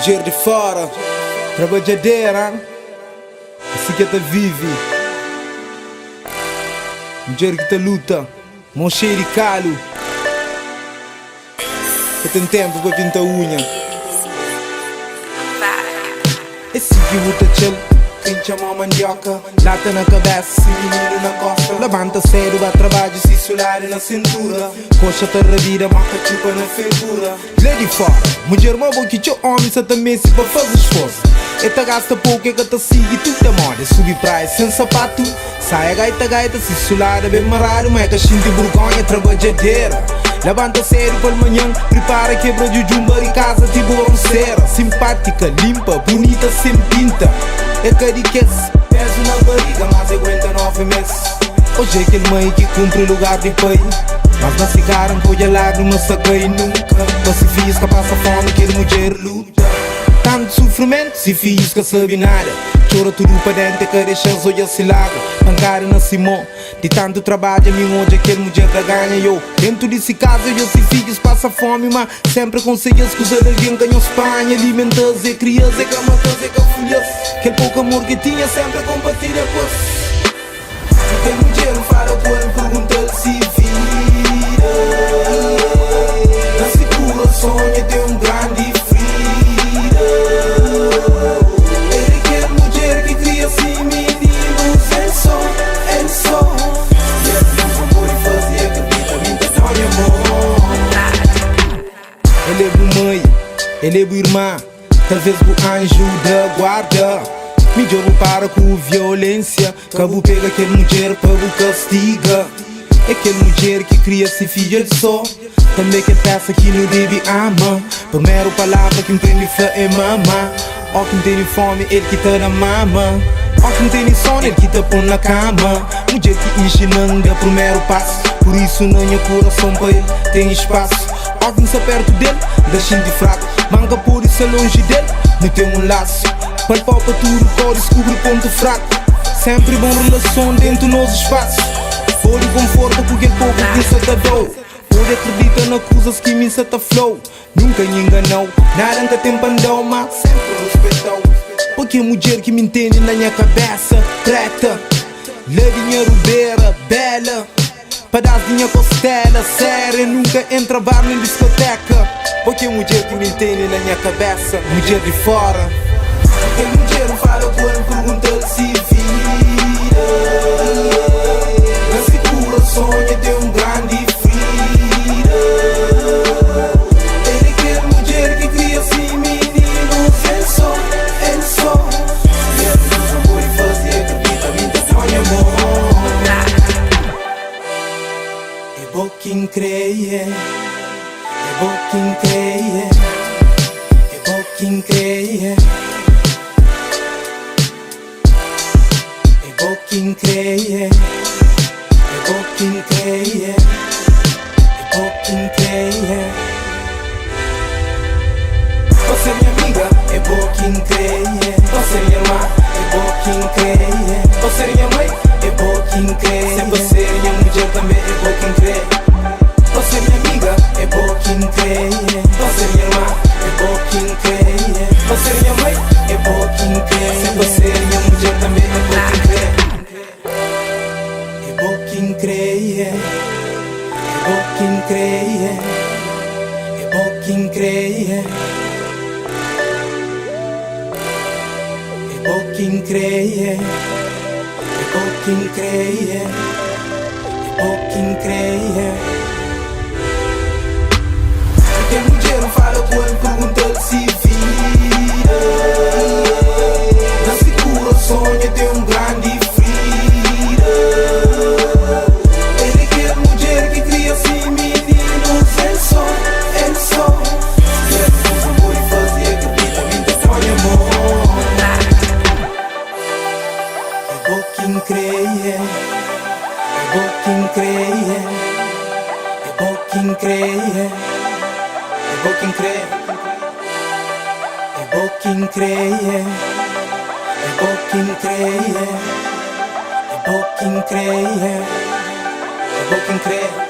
Dinheiro de fora, trabalhadeira, assim que te vive. Dinheiro que te luta, mão cheia de calo. Que tem tempo para pintar unha. Esse que luta chill, quem chama mandioca. Lata na cabeça, menino na costa. Levanta cedo, vai trabalho, se solar na cintura. Coxa te revira, marca chupa na figura. Lê de fora, mulher uma boca que teu homem só também se para fazer esforço. E te gasta pouco, é que te sigue, tu te morde. Subir praia sem sapato, sai a gaita, se solar é bem marado. Mas é que sinto vergonha, trabalhadeira. Levanta cedo pela manhã, prepara quebra de jumba em casa, tipo ronceira. Simpática, limpa, bonita, sem pinta. É que riqueza, peso na barriga, mas aguenta 9 meses. Hoje é aquele mãe que cumpre o lugar de pai. Mas não se garam, põe a lágrima, saquei nunca. Pacifisca, passa fome, que mulher luta. Tanto sofrimento, se fiz que sabe nada. Chora tudo para dentro, que deixa as olhas se largam. Pancada na Simão, de tanto trabalho, me hoje aquele mulher da ganha. Eu dentro desse caso, eu se filhos passa fome, mas sempre consigo escusar alguém ganhou Espanha. Alimentas e crias, e camatas e cafulhas. Aquele pouco amor que tinha, sempre compartilha com. Tem mulher não fala por ele, pergunta se vira. Na segura sonha tem grande ferida. Ele quer mulher que cria assim meninos. Ele só e ele não pode fazer, acredita, minta sonha amor. Ele é boa mãe, ele é boa irmã, talvez o anjo da guarda. Me jogo para com violência, cabo pega aquele mulher para o castiga. É aquele mulher que cria-se filha de só. Também que peça que não deve amar. Primeiro palavra que empreende fé é mama. Ó quem tem fome, ele que tá na mama. Ó quem tem sono, ele que tá põe na cama. Mulher que enche não dá primeiro passo. Por isso não é coração para ele, tem espaço. Ó quem está perto dele, deixa de fraco. Manga por isso é longe dele, não tem laço. Palpalpa tudo, pode descobrir ponto fraco. Sempre bom relação dentro dos nossos espaços. Pode conforto porque ele pouco que se te dou. Pode acreditar nas coisas que me se te flow. Nunca me enganou, nada nunca tem pandão, mas sempre respeitou. Porque mulher que me entende na minha cabeça, treta. Lê dinheiro beira, bela. Pedaço de minha costela, séria. Nunca entra bar nem discoteca. Porque mulher que me entende na minha cabeça, mulher de fora. Tem mulher não fala por ele, pergunta se vira. Na segura sonha tem grande ferida. Ele quer mulher que cria assim meninos. Ele só e ele não pode fazer, acredita, minta sonha amor. É bom quem creia, é bom quem creia, é bom quem creia. Quem creia, é bom quem creia, é bom quem creia. Você é minha amiga, é bom quem creia. Você é minha irmã, é bom quem creia. Você é minha mãe, é bom quem creia. Se você é minha mulher também, é bom quem creia. Você é minha amiga, é bom quem creia. Você é minha irmã, é bom quem creia. Você é minha mãe, é bom quem creia. Se você é minha mulher também, é bom quem creia. Quem creia, é bom quem creia, é bom quem creia, é bom quem creia, é bom quem creia, é bom quem creia. Porque mulher não fala por ele, pergunta se vira. Na segura sonha tem grande ferida. Quem creia, é bom quem creia, é bom quem creia, é bom quem creia, é bom quem creia, é bom quem creia, é bom quem creia, é bom quem creia.